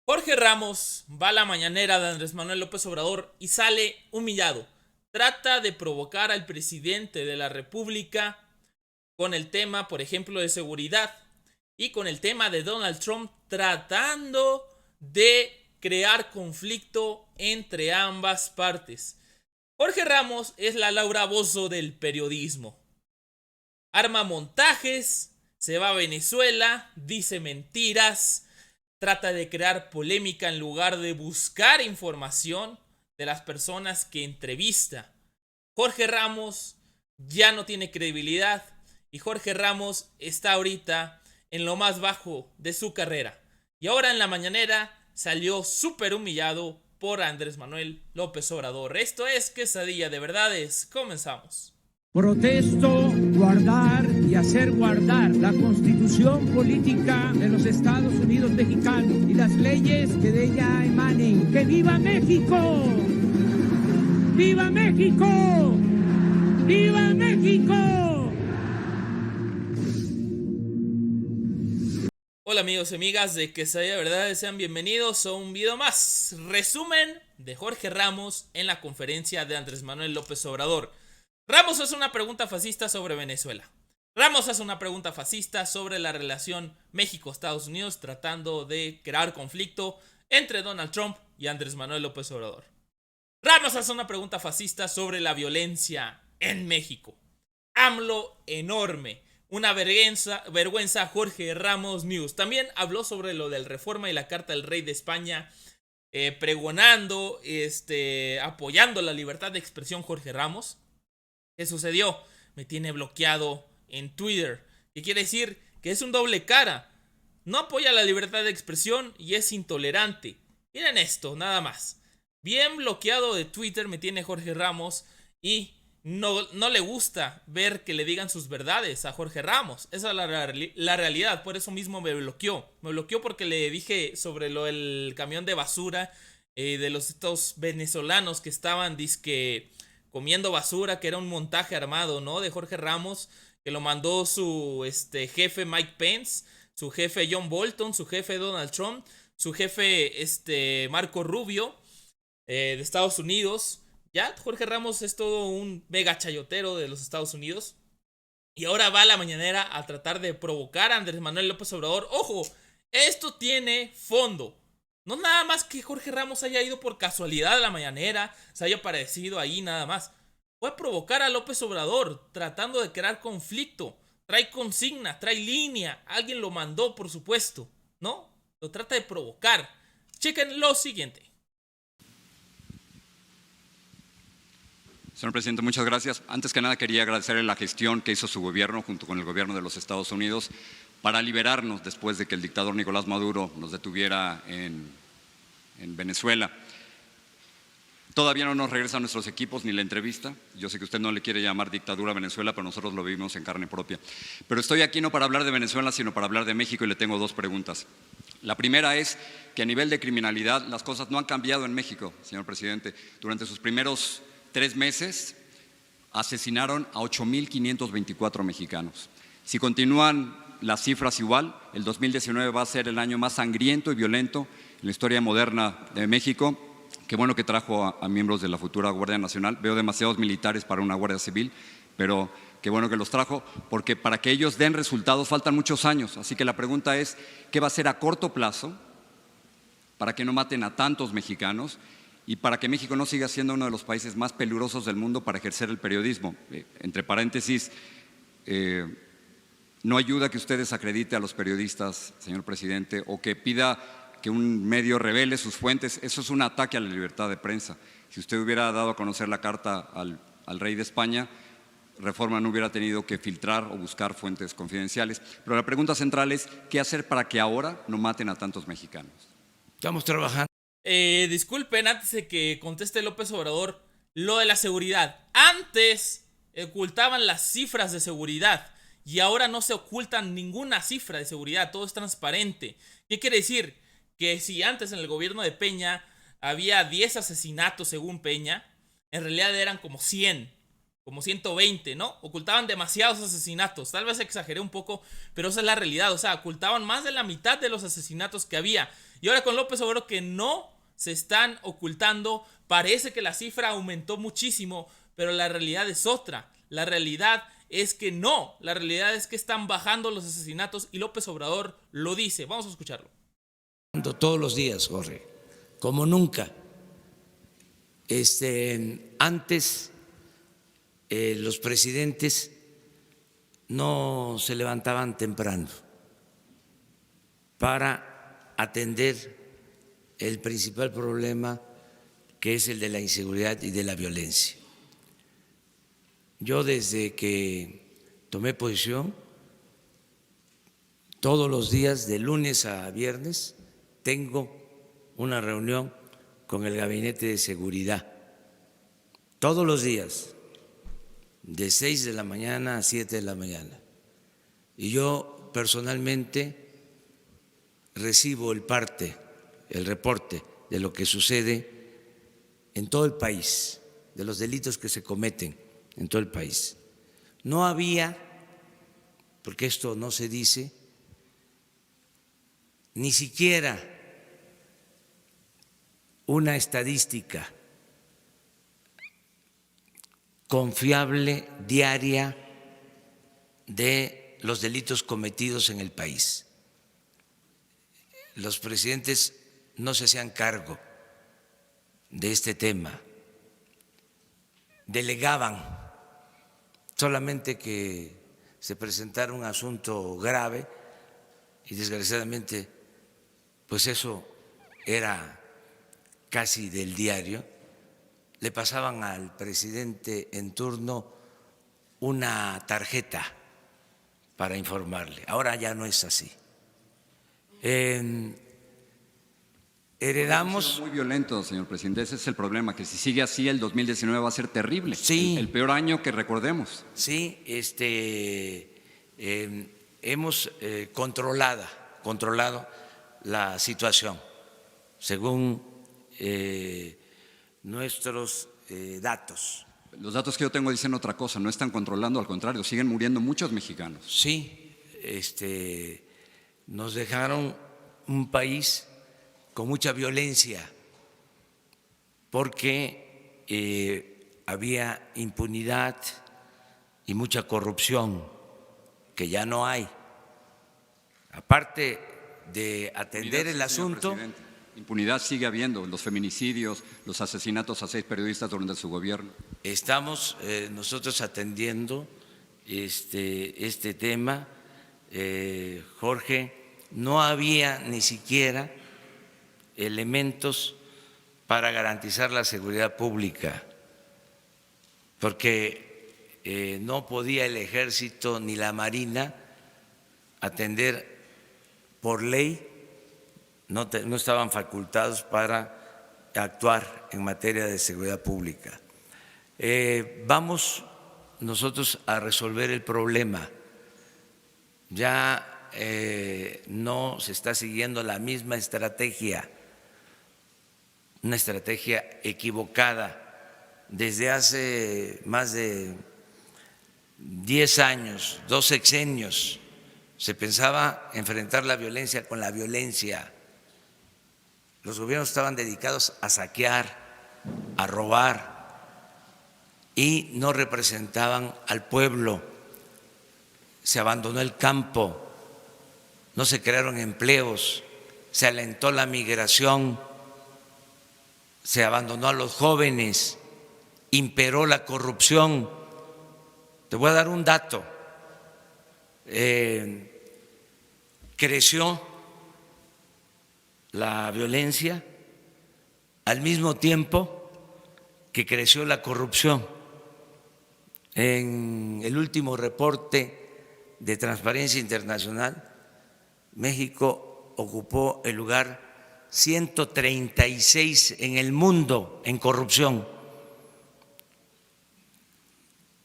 Jorge Ramos va a la mañanera de Andrés Manuel López Obrador y sale humillado. Trata de provocar al presidente de la República con el tema, por ejemplo, de seguridad y con el tema de Donald Trump, tratando de crear conflicto entre ambas partes. Jorge Ramos es la Laura Bozzo del periodismo. Arma montajes, se va a Venezuela, dice mentiras, trata de crear polémica en lugar de buscar información de las personas que entrevista. Jorge Ramos ya no tiene credibilidad y Jorge Ramos está ahorita en lo más bajo de su carrera. Y ahora en la mañanera salió súper humillado por Andrés Manuel López Obrador. Esto es Quesadilla de Verdades. Comenzamos. Protesto guardar y hacer guardar la Constitución política de los Estados Unidos mexicanos y las leyes que de ella emanen. ¡Que viva México! ¡Viva México! ¡Viva México! Hola amigos y amigas de Quesadilla de Verdades, sean bienvenidos a un video más. Resumen de Jorge Ramos en la conferencia de Andrés Manuel López Obrador. Ramos hace una pregunta fascista sobre Venezuela. Ramos hace una pregunta fascista sobre la relación México-Estados Unidos, tratando de crear conflicto entre Donald Trump y Andrés Manuel López Obrador. Ramos hace una pregunta fascista sobre la violencia en México. AMLO enorme. Una vergüenza Jorge Ramos News. También habló sobre lo del Reforma y la Carta del Rey de España, pregonando, apoyando la libertad de expresión Jorge Ramos. ¿Qué sucedió? Me tiene bloqueado en Twitter. ¿Qué quiere decir? Que es un doble cara. No apoya la libertad de expresión y es intolerante. Miren esto, nada más. Bien bloqueado de Twitter me tiene Jorge Ramos y no le gusta ver que le digan sus verdades a Jorge Ramos. Esa es la realidad, por eso mismo me bloqueó. Me bloqueó porque le dije sobre lo del camión de basura de estos venezolanos que estaban disque comiendo basura, que era un montaje armado, ¿no? De Jorge Ramos, que lo mandó su jefe Mike Pence, su jefe John Bolton, su jefe Donald Trump, su jefe Marco Rubio de Estados Unidos. Ya, Jorge Ramos es todo un mega chayotero de los Estados Unidos. Y ahora va a la mañanera a tratar de provocar a Andrés Manuel López Obrador. ¡Ojo! Esto tiene fondo. No nada más que Jorge Ramos haya ido por casualidad a la mañanera, se haya aparecido ahí nada más. Fue a provocar a López Obrador, tratando de crear conflicto. Trae consigna, trae línea. Alguien lo mandó, por supuesto. ¿No? Lo trata de provocar. Chequen lo siguiente. Señor presidente, muchas gracias. Antes que nada quería agradecerle la gestión que hizo su gobierno junto con el gobierno de los Estados Unidos para liberarnos después de que el dictador Nicolás Maduro nos detuviera en Venezuela. Todavía no nos regresan nuestros equipos ni la entrevista. Yo sé que usted no le quiere llamar dictadura a Venezuela, pero nosotros lo vivimos en carne propia. Pero estoy aquí no para hablar de Venezuela, sino para hablar de México y le tengo dos preguntas. La primera es que a nivel de criminalidad las cosas no han cambiado en México, señor presidente. Durante sus primeros 3 meses asesinaron a 8,524 mexicanos. Si continúan las cifras igual, el 2019 va a ser el año más sangriento y violento en la historia moderna de México. Qué bueno que trajo a miembros de la futura Guardia Nacional. Veo demasiados militares para una Guardia Civil, pero qué bueno que los trajo, porque para que ellos den resultados faltan muchos años. Así que la pregunta es, ¿qué va a hacer a corto plazo para que no maten a tantos mexicanos y para que México no siga siendo uno de los países más peligrosos del mundo para ejercer el periodismo? Entre paréntesis, no ayuda que usted desacredite a los periodistas, señor presidente, o que pida que un medio revele sus fuentes. Eso es un ataque a la libertad de prensa. Si usted hubiera dado a conocer la carta al rey de España, Reforma no hubiera tenido que filtrar o buscar fuentes confidenciales. Pero la pregunta central es, ¿qué hacer para que ahora no maten a tantos mexicanos? Estamos trabajando. Disculpen, antes de que conteste López Obrador, lo de la seguridad. Antes ocultaban las cifras de seguridad y ahora no se ocultan ninguna cifra de seguridad, todo es transparente. ¿Qué quiere decir? Que si antes en el gobierno de Peña había 10 asesinatos según Peña, en realidad eran como 100. como 120, ¿no? Ocultaban demasiados asesinatos, tal vez exageré un poco, pero esa es la realidad, o sea, ocultaban más de la mitad de los asesinatos que había. Y ahora con López Obrador que no se están ocultando, parece que la cifra aumentó muchísimo, pero la realidad es otra. La realidad es que no, la realidad es que están bajando los asesinatos y López Obrador lo dice. Vamos a escucharlo. Todos los días, Jorge, como nunca. Antes los presidentes no se levantaban temprano para atender el principal problema, que es el de la inseguridad y de la violencia. Yo desde que tomé posición, todos los días, de lunes a viernes, tengo una reunión con el Gabinete de Seguridad, todos los días, de 6 de la mañana a 7 de la mañana. Y yo personalmente recibo el reporte de lo que sucede en todo el país, de los delitos que se cometen en todo el país. No había, porque esto no se dice, ni siquiera una estadística confiable diaria de los delitos cometidos en el país. Los presidentes no se hacían cargo de este tema, delegaban solamente que se presentara un asunto grave y desgraciadamente pues eso era casi del diario. Le pasaban al presidente en turno una tarjeta para informarle. Ahora ya no es así. Heredamos… Muy violento, señor presidente. Ese es el problema, que si sigue así, el 2019 va a ser terrible. Sí. El peor año que recordemos. Sí, hemos controlado la situación según nuestros datos. Los datos que yo tengo dicen otra cosa, no están controlando, al contrario, siguen muriendo muchos mexicanos. Sí, nos dejaron un país con mucha violencia porque había impunidad y mucha corrupción que ya no hay. Aparte de atender el asunto… Impunidad sigue habiendo, los feminicidios, los asesinatos a 6 periodistas durante su gobierno. Estamos nosotros atendiendo este tema, Jorge. No había ni siquiera elementos para garantizar la seguridad pública, porque no podía el Ejército ni la Marina atender por ley. No estaban facultados para actuar en materia de seguridad pública. Vamos nosotros a resolver el problema. Ya no se está siguiendo la misma estrategia, una estrategia equivocada. Desde hace más de 10 años, 2 sexenios, se pensaba enfrentar la violencia con la violencia. Los gobiernos estaban dedicados a saquear, a robar y no representaban al pueblo. Se abandonó el campo, no se crearon empleos, se alentó la migración, se abandonó a los jóvenes, imperó la corrupción. Te voy a dar un dato. Creció la violencia al mismo tiempo que creció la corrupción. En el último reporte de Transparencia Internacional, México ocupó el lugar 136 en el mundo en corrupción.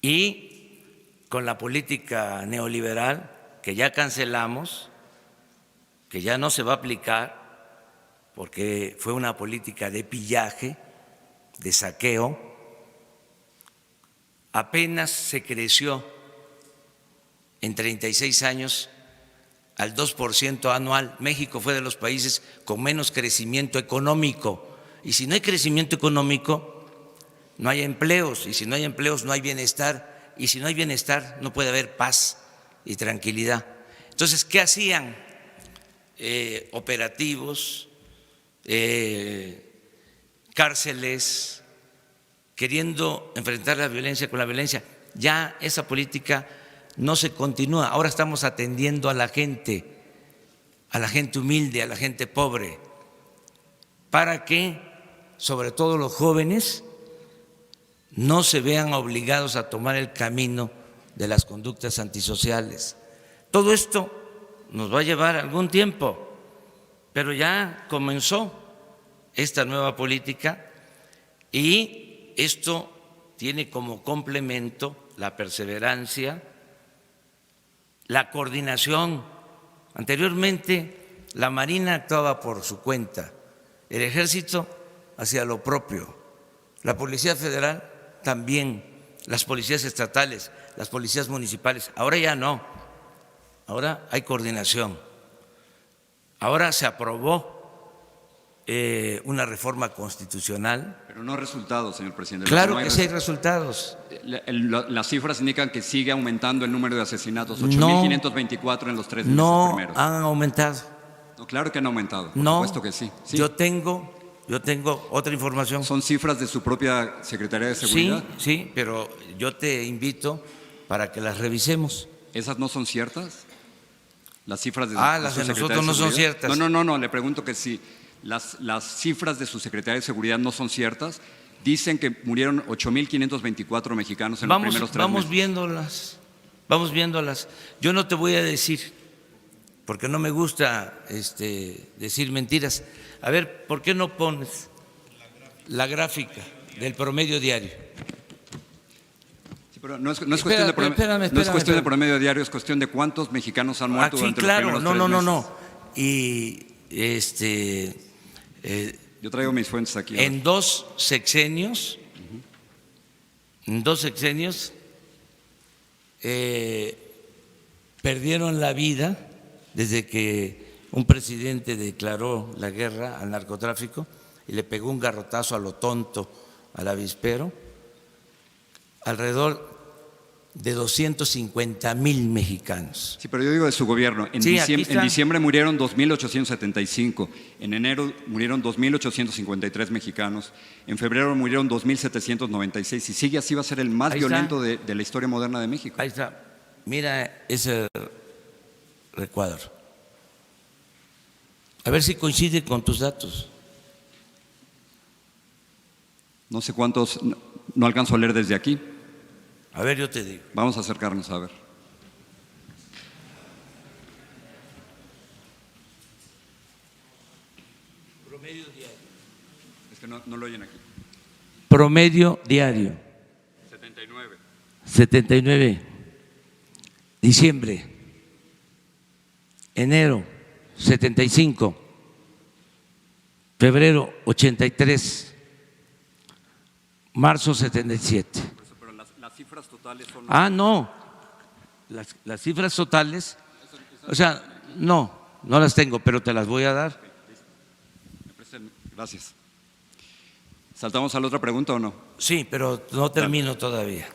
Y con la política neoliberal que ya cancelamos, que ya no se va a aplicar, porque fue una política de pillaje, de saqueo, apenas se creció en 36 años al 2% anual. México fue de los países con menos crecimiento económico. Y si no hay crecimiento económico, no hay empleos. Y si no hay empleos, no hay bienestar. Y si no hay bienestar, no puede haber paz y tranquilidad. Entonces, ¿qué hacían? Operativos, cárceles, queriendo enfrentar la violencia con la violencia. Ya esa política no se continúa. Ahora estamos atendiendo a la gente humilde, a la gente pobre, para que, sobre todo los jóvenes, no se vean obligados a tomar el camino de las conductas antisociales. Todo esto nos va a llevar algún tiempo, pero ya comenzó esta nueva política y esto tiene como complemento la perseverancia, la coordinación. Anteriormente la Marina actuaba por su cuenta, el Ejército hacía lo propio, la Policía Federal también, las policías estatales, las policías municipales. Ahora ya no, ahora hay coordinación. Ahora se aprobó una reforma constitucional. Pero no resultados, señor presidente. Claro no que sí hay resultados. Las cifras indican que sigue aumentando el número de asesinatos, 8.524 en los 3 meses primeros. No han aumentado. No, claro que han aumentado, por No, supuesto que sí. Sí. Yo tengo otra información. ¿Son cifras de su propia Secretaría de Seguridad? Sí, pero yo te invito para que las revisemos. ¿Esas no son ciertas? ¿Las cifras de las de nosotros no son ciertas. No, le pregunto que si las cifras de su Secretaría de Seguridad no son ciertas. Dicen que murieron 8.524 mexicanos en los primeros 3 meses. Vamos viéndolas. Yo no te voy a decir, porque no me gusta decir mentiras. A ver, ¿por qué no pones la gráfica del promedio diario? Sí, pero no es cuestión de promedio diario, es cuestión de cuántos mexicanos han muerto durante los primeros 3 meses. No. Y yo traigo mis fuentes aquí. En 2 sexenios, perdieron la vida desde que un presidente declaró la guerra al narcotráfico y le pegó un garrotazo a lo tonto al avispero, alrededor de 250,000 mexicanos. Sí, pero yo digo de su gobierno. En diciembre murieron 2.875, en enero murieron 2.853 mexicanos, en febrero murieron 2.796, y sigue así va a ser el más violento de la historia moderna de México. Ahí está, mira ese recuadro. A ver si coincide con tus datos. No sé cuántos, no alcanzo a leer desde aquí. A ver, yo te digo. Vamos a acercarnos a ver. Promedio diario. Es que no lo oyen aquí. Promedio diario. 79. Diciembre. Enero, 75. Febrero, 83. Marzo, 77. Pero las cifras totales son... No. Las cifras totales, o sea, no las tengo, pero te las voy a dar. Gracias. ¿Saltamos a la otra pregunta o no? Sí, pero no termino todavía.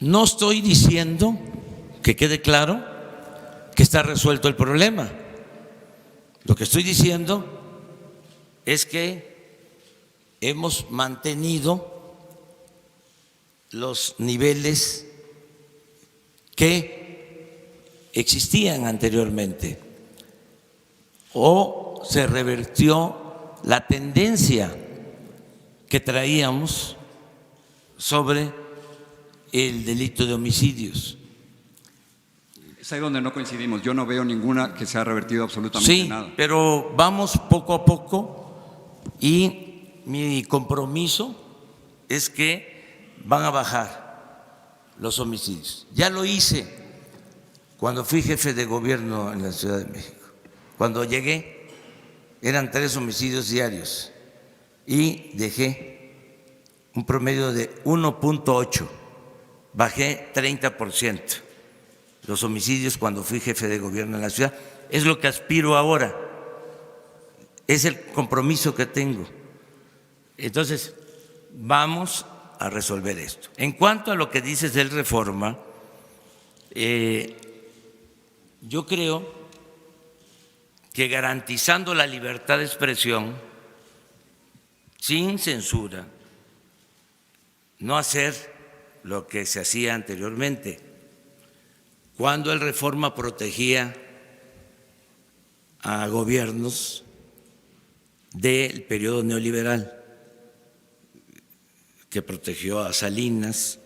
No estoy diciendo, que quede claro, que está resuelto el problema. Lo que estoy diciendo es que hemos mantenido los niveles que existían anteriormente, o se revirtió la tendencia que traíamos sobre el delito de homicidios. Es ahí donde no coincidimos. Yo no veo ninguna que se ha revertido absolutamente nada. Sí, pero vamos poco a poco y mi compromiso es que van a bajar los homicidios. Ya lo hice cuando fui jefe de gobierno en la Ciudad de México. Cuando llegué eran 3 homicidios diarios y dejé un promedio de 1.8, bajé 30% los homicidios cuando fui jefe de gobierno en la ciudad. Es lo que aspiro ahora, es el compromiso que tengo. Entonces, vamos a resolver esto. En cuanto a lo que dices del Reforma, yo creo que garantizando la libertad de expresión, sin censura, no hacer lo que se hacía anteriormente, cuando el Reforma protegía a gobiernos del periodo neoliberal, que protegió a Salinas,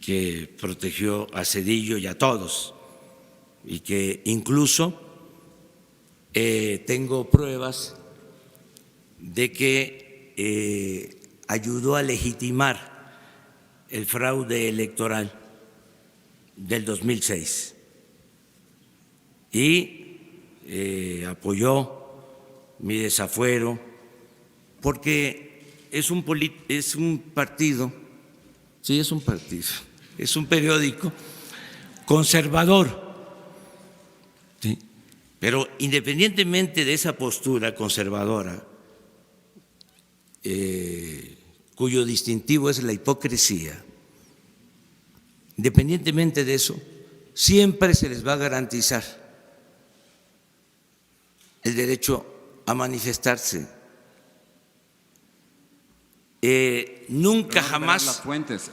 que protegió a Zedillo y a todos, y que incluso tengo pruebas de que ayudó a legitimar el fraude electoral del 2006 y apoyó mi desafuero, porque es un partido, sí, es un partido, es un periódico conservador. ¿Sí? Pero independientemente de esa postura conservadora, cuyo distintivo es la hipocresía, independientemente de eso, siempre se les va a garantizar el derecho a manifestarse. Nunca jamás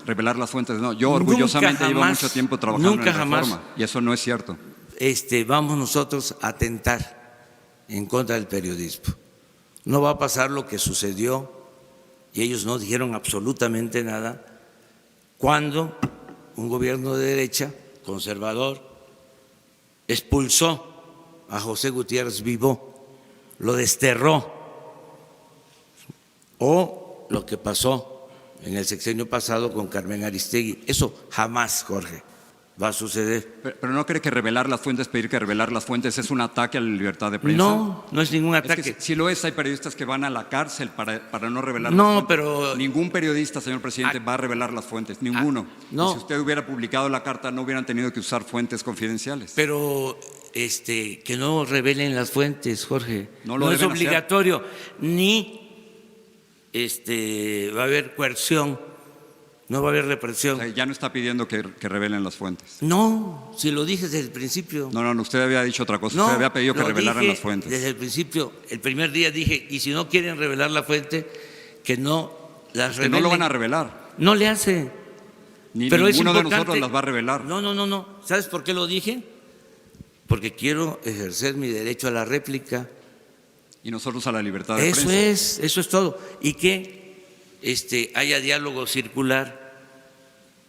revelar las fuentes, no. Yo orgullosamente llevo mucho tiempo trabajando en Reforma y eso no es cierto. Vamos nosotros a atentar en contra del periodismo. No va a pasar lo que sucedió, y ellos no dijeron absolutamente nada, cuando un gobierno de derecha conservador expulsó a José Gutiérrez Vivó, lo desterró, o lo que pasó en el sexenio pasado con Carmen Aristegui. Eso jamás, Jorge, va a suceder. Pero ¿no cree que revelar las fuentes, pedir que revelar las fuentes es un ataque a la libertad de prensa? No, no es ningún ataque. Es que si lo es, hay periodistas que van a la cárcel para no revelar las No, fuentes. pero ningún periodista, señor presidente, va a revelar las fuentes, ninguno. No. Y si usted hubiera publicado la carta, no hubieran tenido que usar fuentes confidenciales. Pero que no revelen las fuentes, Jorge. No es obligatorio, ni va a haber coerción, no va a haber represión. O sea, ya no está pidiendo que revelen las fuentes. No, si lo dije desde el principio. No, usted había dicho otra cosa. No, usted había pedido que lo revelaran dije las fuentes. Desde el principio, el primer día dije, y si no quieren revelar la fuente, que no las revelen. Que no lo van a revelar. No le hace. Pero ninguno de nosotros las va a revelar. No. ¿Sabes por qué lo dije? Porque quiero ejercer mi derecho a la réplica. Y nosotros a la libertad de prensa. Eso es todo. Y que haya diálogo circular.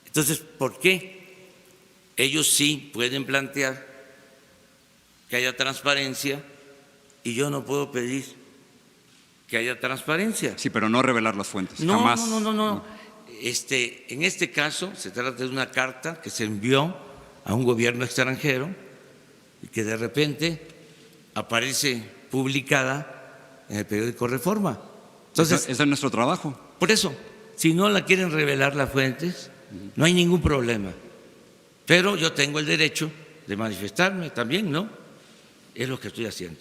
Entonces, ¿por qué ellos sí pueden plantear que haya transparencia y yo no puedo pedir que haya transparencia? Sí, pero no revelar las fuentes. No, jamás. No. En este caso se trata de una carta que se envió a un gobierno extranjero y que de repente aparece publicada en el periódico Reforma. Entonces, ese es nuestro trabajo. Por eso, si no la quieren revelar las fuentes, no hay ningún problema. Pero yo tengo el derecho de manifestarme también, ¿no? Es lo que estoy haciendo.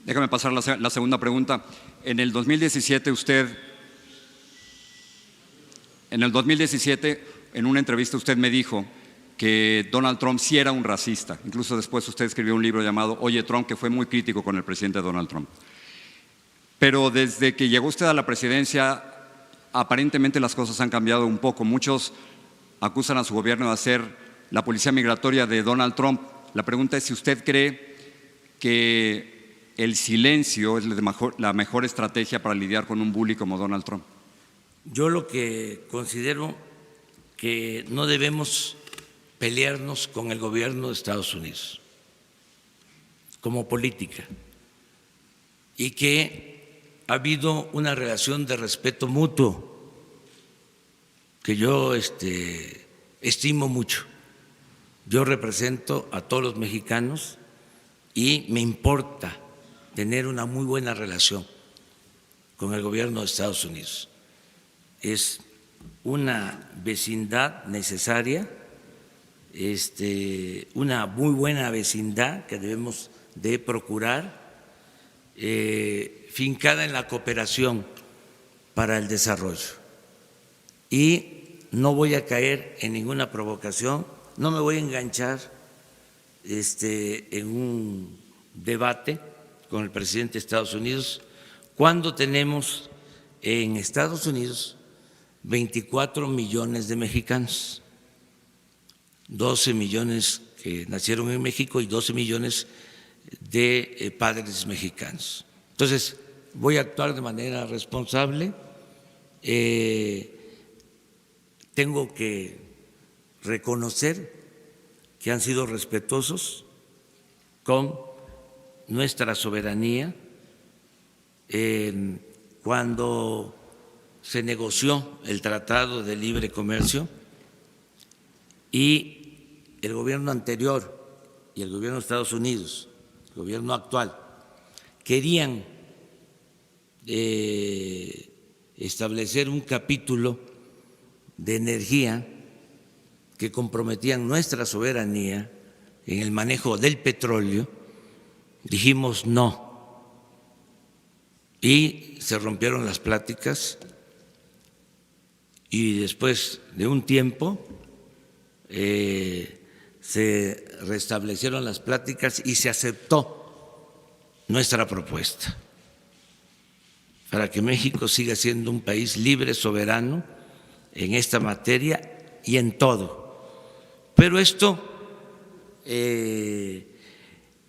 Déjame pasar la segunda pregunta. En el 2017 en una entrevista usted me dijo que Donald Trump sí era un racista. Incluso después usted escribió un libro llamado Oye Trump, que fue muy crítico con el presidente Donald Trump. Pero desde que llegó usted a la presidencia, aparentemente las cosas han cambiado un poco. Muchos acusan a su gobierno de ser la policía migratoria de Donald Trump. La pregunta es si usted cree que el silencio es la mejor estrategia para lidiar con un bully como Donald Trump. Yo lo que considero que no debemos pelearnos con el gobierno de Estados Unidos como política, y que ha habido una relación de respeto mutuo que yo estimo mucho. Yo represento a todos los mexicanos y me importa tener una muy buena relación con el gobierno de Estados Unidos. es una vecindad necesaria, una muy buena vecindad que debemos de procurar, fincada en la cooperación para el desarrollo. Y no voy a caer en ninguna provocación, no me voy a enganchar en un debate con el presidente de Estados Unidos cuando tenemos en Estados Unidos 24 millones de mexicanos, 12 millones que nacieron en México y 12 millones de padres mexicanos. Entonces, voy a actuar de manera responsable. Tengo que reconocer que han sido respetuosos con nuestra soberanía. Cuando se negoció el Tratado de Libre Comercio y el gobierno anterior y el gobierno de Estados Unidos, el gobierno actual, querían establecer un capítulo de energía que comprometían nuestra soberanía en el manejo del petróleo, dijimos no. Y se rompieron las pláticas y después de un tiempo se restablecieron las pláticas y se aceptó nuestra propuesta para que México siga siendo un país libre, soberano en esta materia y en todo. Pero esto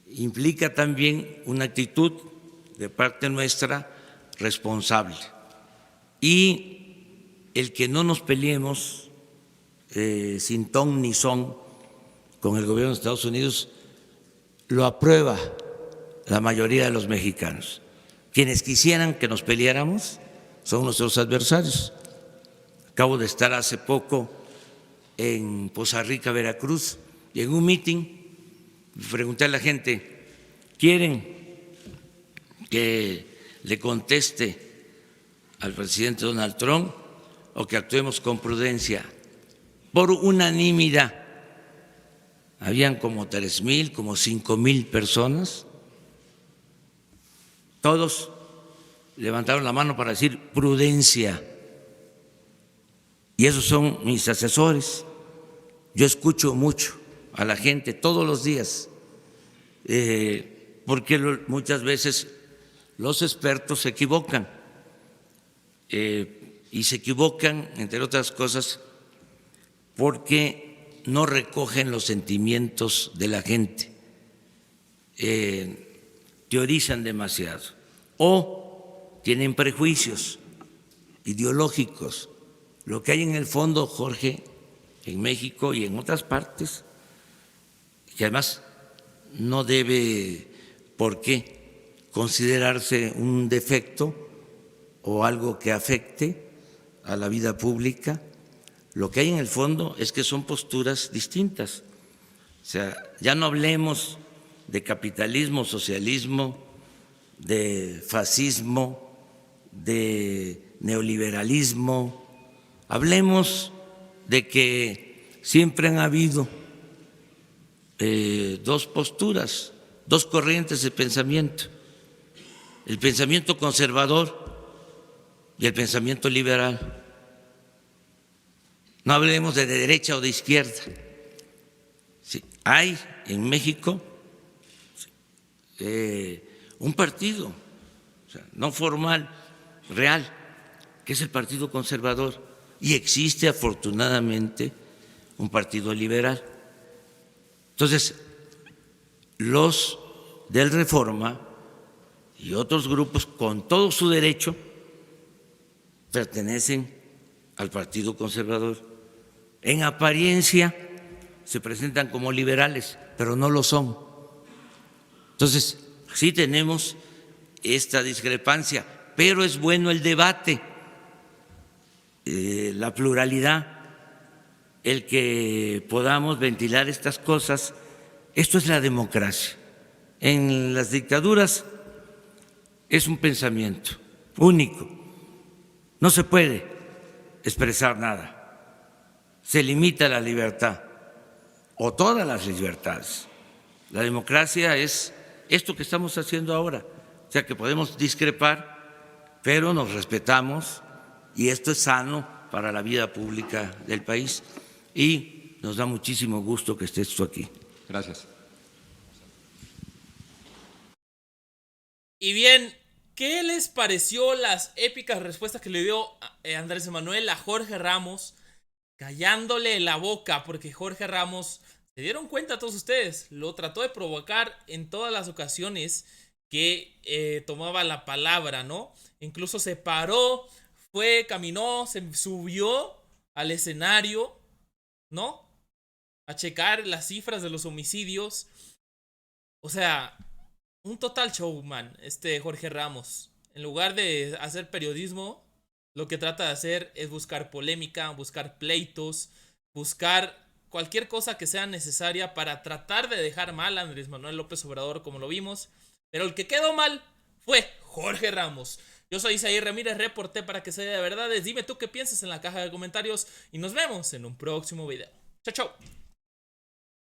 implica también una actitud de parte nuestra responsable y el que no nos peleemos sin ton ni son con el gobierno de Estados Unidos lo aprueba la mayoría de los mexicanos. Quienes quisieran que nos peleáramos son nuestros adversarios. Acabo de estar hace poco en Poza Rica, Veracruz, y en un mitin pregunté a la gente, ¿quieren que le conteste al presidente Donald Trump o que actuemos con prudencia? Por unanimidad, habían como 3,000, como 5,000 personas, todos levantaron la mano para decir prudencia. Y esos son mis asesores. Yo escucho mucho a la gente todos los días, porque muchas veces los expertos se equivocan, y se equivocan, entre otras cosas, porque no recogen los sentimientos de la gente, teorizan demasiado o tienen prejuicios ideológicos. Lo que hay en el fondo, Jorge, en México y en otras partes, que además no debe por qué considerarse un defecto o algo que afecte a la vida pública, lo que hay en el fondo es que son posturas distintas. O sea, ya no hablemos de capitalismo, socialismo, de fascismo, de neoliberalismo. Hablemos de que siempre han habido dos posturas, dos corrientes de pensamiento, el pensamiento conservador y el pensamiento liberal. No hablemos de derecha o de izquierda. Sí, hay en México un partido, o sea, no formal, real, que es el Partido Conservador. Y existe afortunadamente un partido liberal. Entonces, los del Reforma y otros grupos con todo su derecho pertenecen al Partido Conservador. En apariencia se presentan como liberales, pero no lo son. Entonces, sí tenemos esta discrepancia, pero es bueno el debate, la pluralidad, el que podamos ventilar estas cosas. Esto es la democracia. En las dictaduras es un pensamiento único. No se puede expresar nada. Se limita la libertad o todas las libertades. La democracia es esto que estamos haciendo ahora. O sea que podemos discrepar, pero nos respetamos y esto es sano para la vida pública del país y nos da muchísimo gusto que estés tú aquí. Gracias. Y bien, ¿qué les pareció las épicas respuestas que le dio Andrés Manuel a Jorge Ramos, callándole la boca? Porque Jorge Ramos, se dieron cuenta todos ustedes, lo trató de provocar en todas las ocasiones que tomaba la palabra, ¿no? Incluso se paró, caminó, se subió al escenario, ¿no? A checar las cifras de los homicidios. O sea, un total showman, Jorge Ramos. En lugar de hacer periodismo, lo que trata de hacer es buscar polémica, buscar pleitos, buscar cualquier cosa que sea necesaria para tratar de dejar mal a Andrés Manuel López Obrador, como lo vimos. Pero el que quedó mal fue Jorge Ramos. Yo soy Isaí Ramírez, reporté para Que Se Vea de Verdades. Dime tú qué piensas en la caja de comentarios y nos vemos en un próximo video. Chao, chao.